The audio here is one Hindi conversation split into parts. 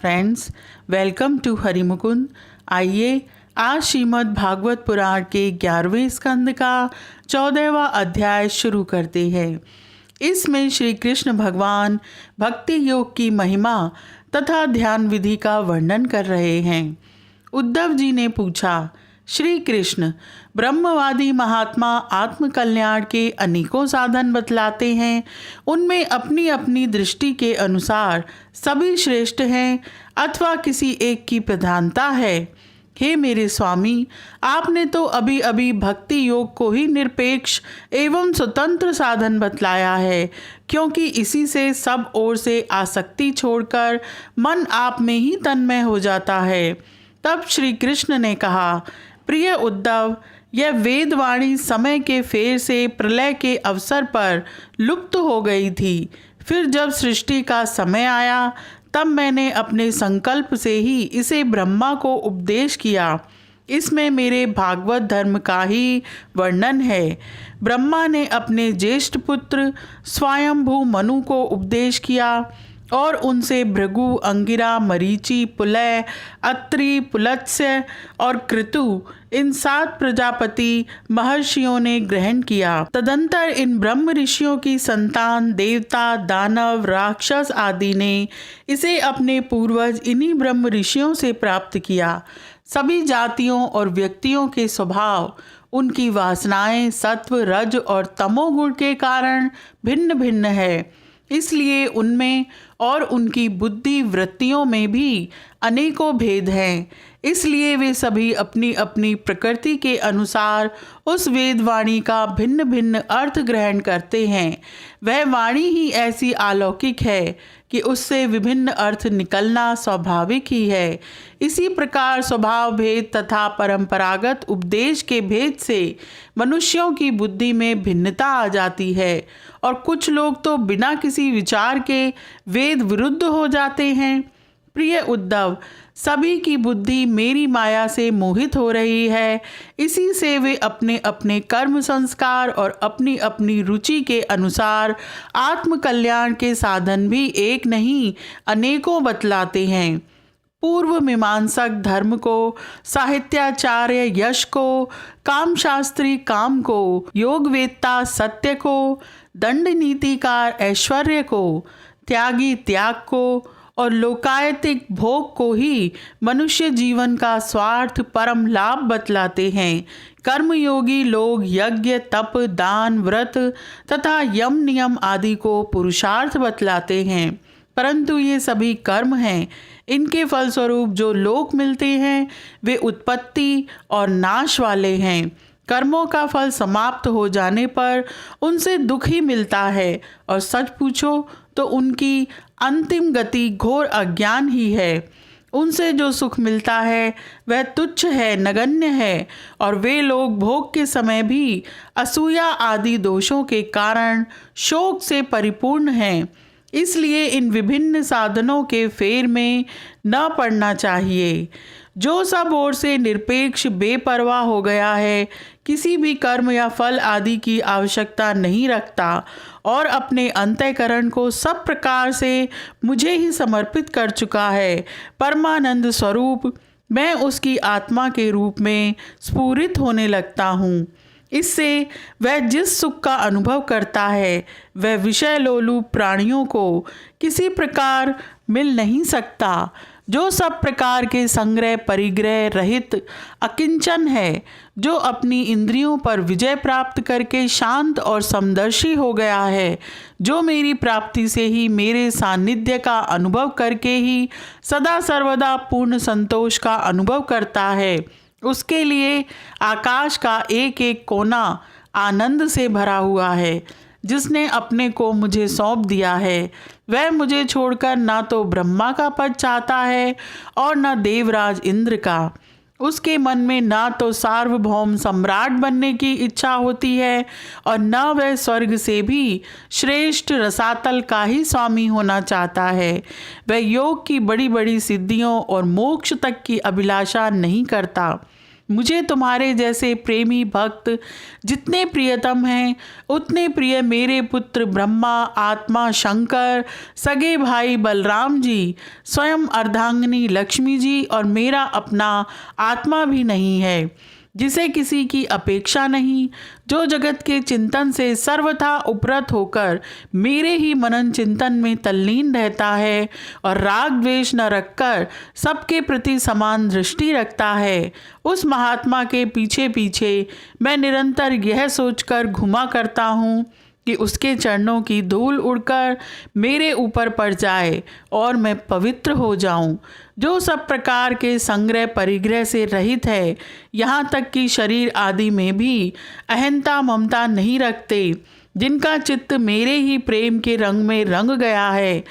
Friends, welcome to हरिमुकुंद। आइए आज श्रीमद् भागवत पुराण के 11वें स्कंद का 14वां अध्याय शुरू करते हैं। इसमें श्री कृष्ण भगवान भक्ति योग की महिमा तथा ध्यान विधि का वर्णन कर रहे हैं। उद्धव जी ने पूछा, श्री कृष्ण, ब्रह्मवादी महात्मा आत्मकल्याण के अनेकों साधन बतलाते हैं। उनमें अपनी अपनी दृष्टि के अनुसार सभी श्रेष्ठ हैं अथवा किसी एक की प्रधानता है। हे मेरे स्वामी, आपने तो अभी अभी भक्ति योग को ही निरपेक्ष एवं स्वतंत्र साधन बतलाया है, क्योंकि इसी से सब ओर से आसक्ति छोड़कर मन आप में ही तन्मय हो जाता है। तब श्री कृष्ण ने कहा, प्रिय उद्धव, यह वेदवाणी समय के फेर से प्रलय के अवसर पर लुप्त हो गई थी। फिर जब सृष्टि का समय आया तब मैंने अपने संकल्प से ही इसे ब्रह्मा को उपदेश किया। इसमें मेरे भागवत धर्म का ही वर्णन है। ब्रह्मा ने अपने ज्येष्ठ पुत्र स्वयंभू मनु को उपदेश किया और उनसे भृगु, अंगिरा, मरीचि, पुलय, अत्रि, पुलत्स्य और कृतु इन 7 प्रजापति महर्षियों ने ग्रहण किया। तदंतर इन ब्रह्म ऋषियों की संतान देवता, दानव, राक्षस आदि ने इसे अपने पूर्वज इन्हीं ब्रह्म ऋषियों से प्राप्त किया। सभी जातियों और व्यक्तियों के स्वभाव, उनकी वासनाएं सत्व, रज और तमोगुण के कारण भिन्न भिन्न है। इसलिए उनमें और उनकी बुद्धि वृत्तियों में भी अनेकों भेद हैं। इसलिए वे सभी अपनी अपनी प्रकृति के अनुसार उस वेदवाणी का भिन्न भिन्न अर्थ ग्रहण करते हैं। वह वाणी ही ऐसी अलौकिक है कि उससे विभिन्न अर्थ निकलना स्वाभाविक ही है। इसी प्रकार स्वभाव भेद तथा परंपरागत उपदेश के भेद से मनुष्यों की बुद्धि में भिन्नता आ जाती है और कुछ लोग तो बिना किसी विचार के वेद विरुद्ध हो जाते हैं। प्रिय उद्धव, सभी की बुद्धि मेरी माया से मोहित हो रही है। इसी से वे अपने अपने कर्म संस्कार और अपनी अपनी रुचि के अनुसार आत्मकल्याण के साधन भी एक नहीं अनेकों बतलाते हैं। पूर्व मीमांसक धर्म को, साहित्याचार्य यश को, कामशास्त्री काम को, योगवेत्ता सत्य को, दंड नीतिकार ऐश्वर्य को, त्यागी त्याग को और लोकायतिक भोग को ही मनुष्य जीवन का स्वार्थ परम लाभ बतलाते हैं। कर्मयोगी लोग यज्ञ, तप, दान, व्रत तथा यम नियम आदि को पुरुषार्थ बतलाते हैं, परंतु ये सभी कर्म हैं। इनके फलस्वरूप जो लोक मिलते हैं वे उत्पत्ति और नाश वाले हैं। कर्मों का फल समाप्त हो जाने पर उनसे दुख ही मिलता है, और सच पूछो तो उनकी अंतिम गति घोर अज्ञान ही है। उनसे जो सुख मिलता है वह तुच्छ है, नगण्य है, और वे लोग भोग के समय भी असूया आदि दोषों के कारण शोक से परिपूर्ण हैं। इसलिए इन विभिन्न साधनों के फेर में न पड़ना चाहिए। जो सब ओर से निरपेक्ष बेपरवाह हो गया है, किसी भी कर्म या फल आदि की आवश्यकता नहीं रखता और अपने अंतःकरण को सब प्रकार से मुझे ही समर्पित कर चुका है, परमानंद स्वरूप मैं उसकी आत्मा के रूप में स्फुरित होने लगता हूँ। इससे वह जिस सुख का अनुभव करता है वह विषय लोलुप प्राणियों को किसी प्रकार मिल नहीं सकता। जो सब प्रकार के संग्रह परिग्रह रहित अकिंचन है, जो अपनी इंद्रियों पर विजय प्राप्त करके शांत और समदर्शी हो गया है, जो मेरी प्राप्ति से ही मेरे सानिध्य का अनुभव करके ही सदा सर्वदा पूर्ण संतोष का अनुभव करता है, उसके लिए आकाश का एक एक कोना आनंद से भरा हुआ है। जिसने अपने को मुझे सौंप दिया है वह मुझे छोड़कर ना तो ब्रह्मा का पद चाहता है और न देवराज इंद्र का। उसके मन में ना तो सार्वभौम सम्राट बनने की इच्छा होती है और न वह स्वर्ग से भी श्रेष्ठ रसातल का ही स्वामी होना चाहता है। वह योग की बड़ी बड़ी सिद्धियों और मोक्ष तक की अभिलाषा नहीं करता। मुझे तुम्हारे जैसे प्रेमी भक्त जितने प्रियतम हैं उतने प्रिय मेरे पुत्र ब्रह्मा, आत्मा शंकर, सगे भाई बलराम जी, स्वयं अर्धांगिनी लक्ष्मी जी और मेरा अपना आत्मा भी नहीं है, जिसे किसी की अपेक्षा नहीं, जो जगत के चिंतन से सर्वथा उपरत होकर मेरे ही मनन चिंतन में तल्लीन रहता है और राग द्वेष न रखकर सबके प्रति समान दृष्टि रखता है। उस महात्मा के पीछे पीछे मैं निरंतर यह सोचकर घुमा करता हूँ कि उसके चरणों की धूल उड़कर मेरे ऊपर पड़ जाए और मैं पवित्र हो जाऊं, जो सब प्रकार के संग्रह परिग्रह से रहित है, यहाँ तक कि शरीर आदि में भी अहंता ममता नहीं रखते, जिनका चित्त मेरे ही प्रेम के रंग में रंग गया है,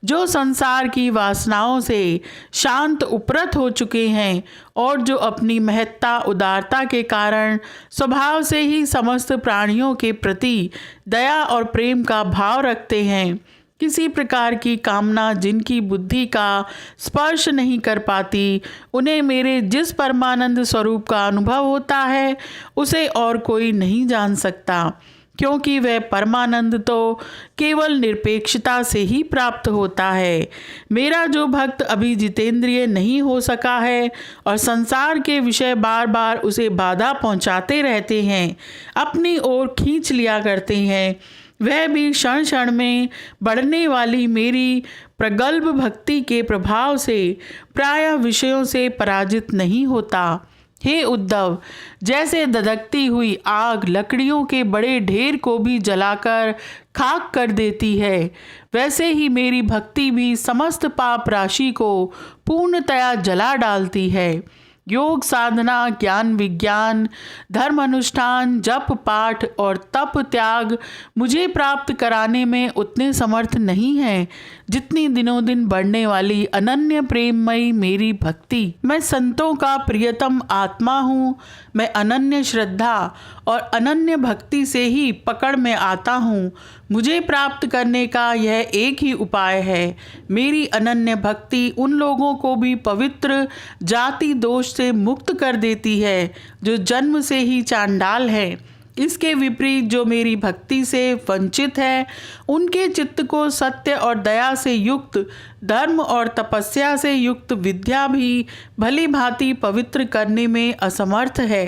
जो संसार की वासनाओं से शांत उपरत हो चुके हैं और जो अपनी महत्ता उदारता के कारण स्वभाव से ही समस्त प्राणियों के प्रति दया और प्रेम का भाव रखते हैं। किसी प्रकार की कामना जिनकी बुद्धि का स्पर्श नहीं कर पाती, उन्हें मेरे जिस परमानंद स्वरूप का अनुभव होता है उसे और कोई नहीं जान सकता, क्योंकि वह परमानंद तो केवल निरपेक्षता से ही प्राप्त होता है। मेरा जो भक्त अभी जितेंद्रिय नहीं हो सका है और संसार के विषय बार बार उसे बाधा पहुंचाते रहते हैं, अपनी ओर खींच लिया करते हैं, वह भी क्षण क्षण में बढ़ने वाली मेरी प्रगल्भ भक्ति के प्रभाव से प्रायः विषयों से पराजित नहीं होता। हे उद्धव, जैसे दधकती हुई आग लकड़ियों के बड़े ढेर को भी जलाकर खाक कर देती है, वैसे ही मेरी भक्ति भी समस्त पाप राशि को पूर्णतया जला डालती है। योग साधना, ज्ञान विज्ञान, धर्म अनुष्ठान, जप पाठ और तप त्याग मुझे प्राप्त कराने में उतने समर्थ नहीं हैं जितनी दिनों दिन बढ़ने वाली अनन्य प्रेममयी मेरी भक्ति। मैं संतों का प्रियतम आत्मा हूँ। मैं अनन्य श्रद्धा और अनन्य भक्ति से ही पकड़ में आता हूँ। मुझे प्राप्त करने का यह एक ही उपाय है। मेरी अनन्य भक्ति उन लोगों को भी पवित्र जाति दोष से मुक्त कर देती है जो जन्म से ही चांडाल है। इसके विपरीत जो मेरी भक्ति से वंचित है, उनके चित्त को सत्य और दया से युक्त, धर्म और तपस्या से युक्त विद्या भी भली भांति पवित्र करने में असमर्थ है।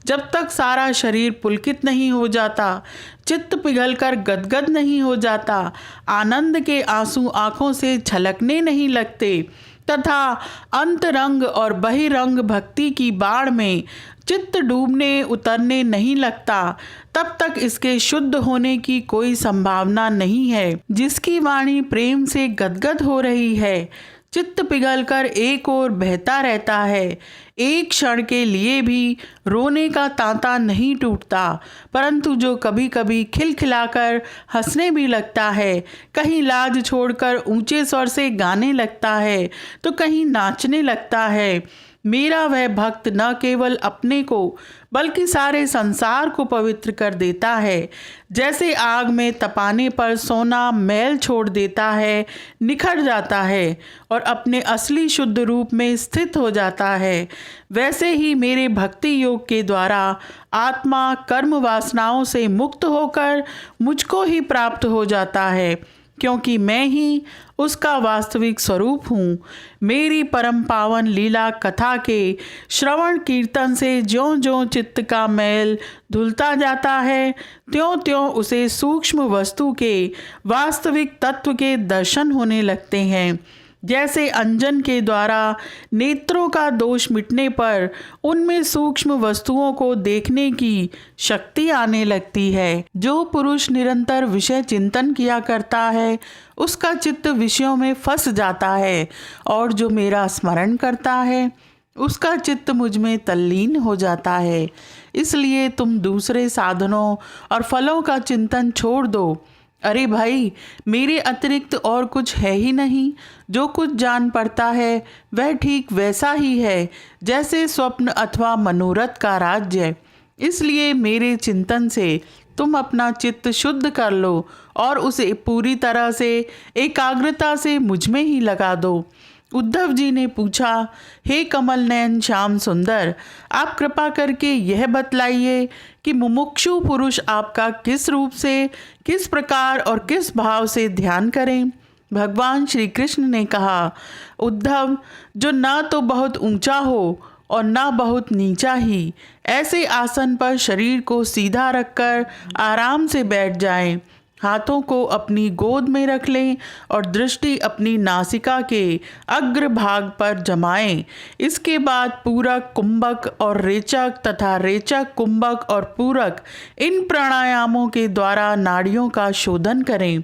जब तक सारा शरीर पुलकित नहीं हो जाता, चित्त पिघलकर गदगद नहीं हो जाता, आनंद के आंसू आँखों से छलकने नहीं लगते तथा अंतरंग और बहिरंग भक्ति की बाढ़ में चित्त डूबने उतरने नहीं लगता, तब तक इसके शुद्ध होने की कोई संभावना नहीं है। जिसकी वाणी प्रेम से गदगद हो रही है, चित्त पिघलकर एक ओर बहता रहता है, एक क्षण के लिए भी रोने का तांता नहीं टूटता, परंतु जो कभी कभी खिलखिलाकर हंसने भी लगता है, कहीं लाज छोड़कर ऊंचे स्वर से गाने लगता है तो कहीं नाचने लगता है, मेरा वह भक्त न केवल अपने को बल्कि सारे संसार को पवित्र कर देता है। जैसे आग में तपाने पर सोना मैल छोड़ देता है, निखर जाता है और अपने असली शुद्ध रूप में स्थित हो जाता है, वैसे ही मेरे भक्ति योग के द्वारा आत्मा कर्म वासनाओं से मुक्त होकर मुझको ही प्राप्त हो जाता है, क्योंकि मैं ही उसका वास्तविक स्वरूप हूँ। मेरी परम पावन लीला कथा के श्रवण कीर्तन से ज्यों ज्यों चित्त का मैल धुलता जाता है, त्यों त्यों उसे सूक्ष्म वस्तु के वास्तविक तत्व के दर्शन होने लगते हैं। जैसे अंजन के द्वारा नेत्रों का दोष मिटने पर उनमें सूक्ष्म वस्तुओं को देखने की शक्ति आने लगती है। जो पुरुष निरंतर विषय चिंतन किया करता है, उसका चित्त विषयों में फंस जाता है, और जो मेरा स्मरण करता है उसका चित्त मुझ में तल्लीन हो जाता है। इसलिए तुम दूसरे साधनों और फलों का चिंतन छोड़ दो। अरे भाई, मेरे अतिरिक्त और कुछ है ही नहीं। जो कुछ जान पड़ता है वह ठीक वैसा ही है जैसे स्वप्न अथवा मनोरथ का राज्य। इसलिए मेरे चिंतन से तुम अपना चित्त शुद्ध कर लो और उसे पूरी तरह से एकाग्रता से मुझ में ही लगा दो। उद्धव जी ने पूछा, हे कमल नयन श्याम सुंदर, आप कृपा करके यह बतलाइए कि मुमुक्षु पुरुष आपका किस रूप से, किस प्रकार और किस भाव से ध्यान करें। भगवान श्री कृष्ण ने कहा, उद्धव, जो ना तो बहुत ऊंचा हो और ना बहुत नीचा ही, ऐसे आसन पर शरीर को सीधा रखकर आराम से बैठ जाएं, हाथों को अपनी गोद में रख लें और दृष्टि अपनी नासिका के अग्र भाग पर जमाएं। इसके बाद पूरक, कुंभक और रेचक तथा रेचक, कुंभक और पूरक, इन प्राणायामों के द्वारा नाड़ियों का शोधन करें।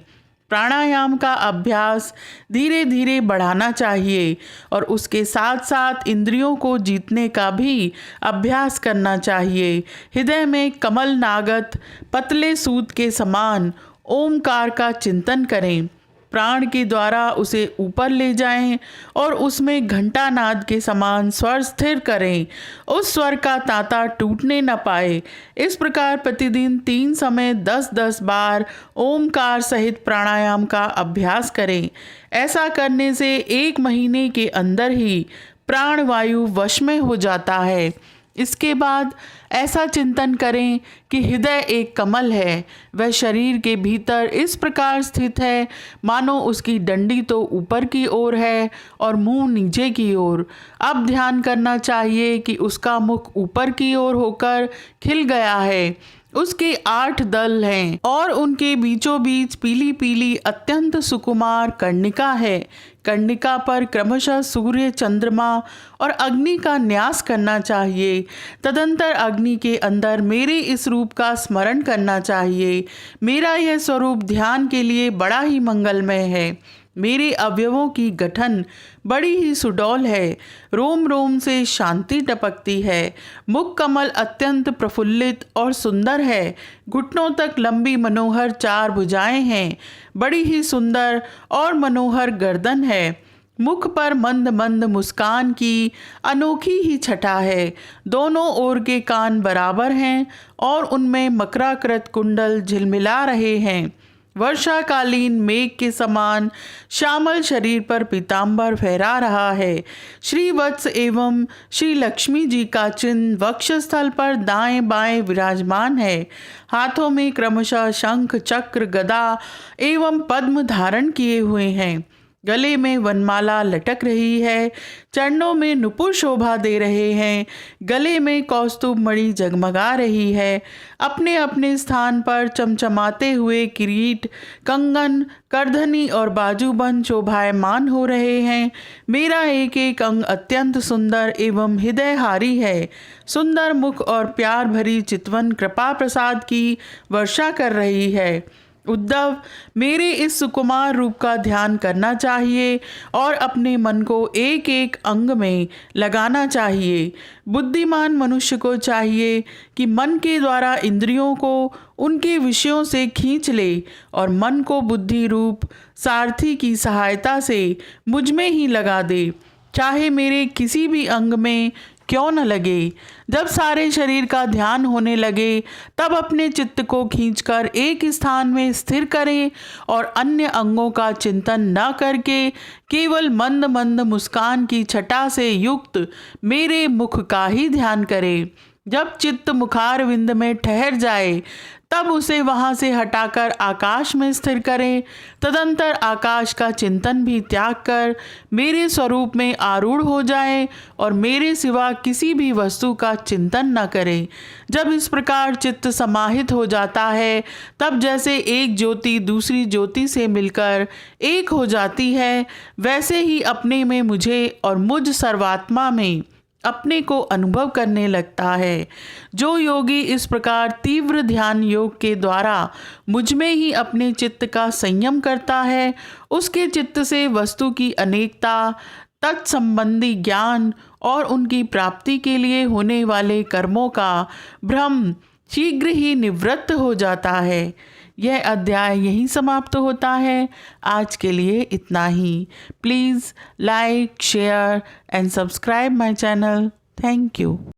प्राणायाम का अभ्यास धीरे धीरे बढ़ाना चाहिए और उसके साथ साथ इंद्रियों को जीतने का भी अभ्यास करना चाहिए। हृदय में कमल नागत पतले सूत के समान ओमकार का चिंतन करें। प्राण के द्वारा उसे ऊपर ले जाएं और उसमें घंटा नाद के समान स्वर स्थिर करें। उस स्वर का तांता टूटने न पाए। इस प्रकार प्रतिदिन 3 समय 10-10 बार ओमकार सहित प्राणायाम का अभ्यास करें। ऐसा करने से 1 महीने के अंदर ही प्राणवायु वश में हो जाता है। इसके बाद ऐसा चिंतन करें कि हृदय एक कमल है, वह शरीर के भीतर इस प्रकार स्थित है मानो उसकी डंडी तो ऊपर की ओर है और मुंह नीचे की ओर। अब ध्यान करना चाहिए कि उसका मुख ऊपर की ओर होकर खिल गया है। उसके 8 दल हैं और उनके बीचों बीच पीली पीली अत्यंत सुकुमार कर्णिका है। कर्णिका पर क्रमशः सूर्य, चंद्रमा और अग्नि का न्यास करना चाहिए। तदंतर अग्नि के अंदर मेरे इस रूप का स्मरण करना चाहिए। मेरा यह स्वरूप ध्यान के लिए बड़ा ही मंगलमय है। मेरे अवयवों की गठन बड़ी ही सुडौल है। रोम रोम से शांति टपकती है। मुख कमल अत्यंत प्रफुल्लित और सुंदर है। घुटनों तक लंबी मनोहर 4 भुजाएं हैं। बड़ी ही सुंदर और मनोहर गर्दन है। मुख पर मंद मंद मुस्कान की अनोखी ही छटा है। दोनों ओर के कान बराबर हैं और उनमें मकराकृत कुंडल झिलमिला रहे हैं। वर्षाकालीन मेघ के समान श्यामल शरीर पर पीतांबर फहरा रहा है। श्री वत्स एवं श्री लक्ष्मी जी का चिन्ह वक्षस्थल पर दाएं बाएं विराजमान है। हाथों में क्रमशः शंख, चक्र, गदा एवं पद्म धारण किए हुए हैं। गले में वनमाला लटक रही है। चरणों में नुपुर शोभा दे रहे हैं। गले में कौस्तुभ मणि जगमगा रही है। अपने अपने स्थान पर चमचमाते हुए किरीट, कंगन, करधनी और बाजूबंद शोभायमान हो रहे हैं। मेरा एक एक अंग अत्यंत सुंदर एवं हृदयहारी है। सुंदर मुख और प्यार भरी चितवन कृपा प्रसाद की वर्षा कर रही है। उद्धव, मेरे इस सुकुमार रूप का ध्यान करना चाहिए और अपने मन को एक एक अंग में लगाना चाहिए। बुद्धिमान मनुष्य को चाहिए कि मन के द्वारा इंद्रियों को उनके विषयों से खींच ले और मन को बुद्धि रूप सारथी की सहायता से मुझ में ही लगा दे, चाहे मेरे किसी भी अंग में क्यों न लगे। जब सारे शरीर का ध्यान होने लगे तब अपने चित्त को खींचकर एक स्थान में स्थिर करें और अन्य अंगों का चिंतन न करके केवल मंद मंद मुस्कान की छटा से युक्त मेरे मुख का ही ध्यान करें। जब चित्त मुखारविंद में ठहर जाए तब उसे वहाँ से हटाकर आकाश में स्थिर करें। तदंतर आकाश का चिंतन भी त्याग कर मेरे स्वरूप में आरूढ़ हो जाएं और मेरे सिवा किसी भी वस्तु का चिंतन न करें। जब इस प्रकार चित्त समाहित हो जाता है तब जैसे एक ज्योति दूसरी ज्योति से मिलकर एक हो जाती है, वैसे ही अपने में मुझे और मुझ सर्वात्मा में अपने को अनुभव करने लगता है। जो योगी इस प्रकार तीव्र ध्यान योग के द्वारा मुझ में ही अपने चित्त का संयम करता है, उसके चित्त से वस्तु की अनेकता, तत्संबंधी ज्ञान और उनकी प्राप्ति के लिए होने वाले कर्मों का भ्रम शीघ्र ही निवृत्त हो जाता है। यह अध्याय यहीं समाप्त होता है। आज के लिए इतना ही। Please like, share and subscribe my channel. Thank you.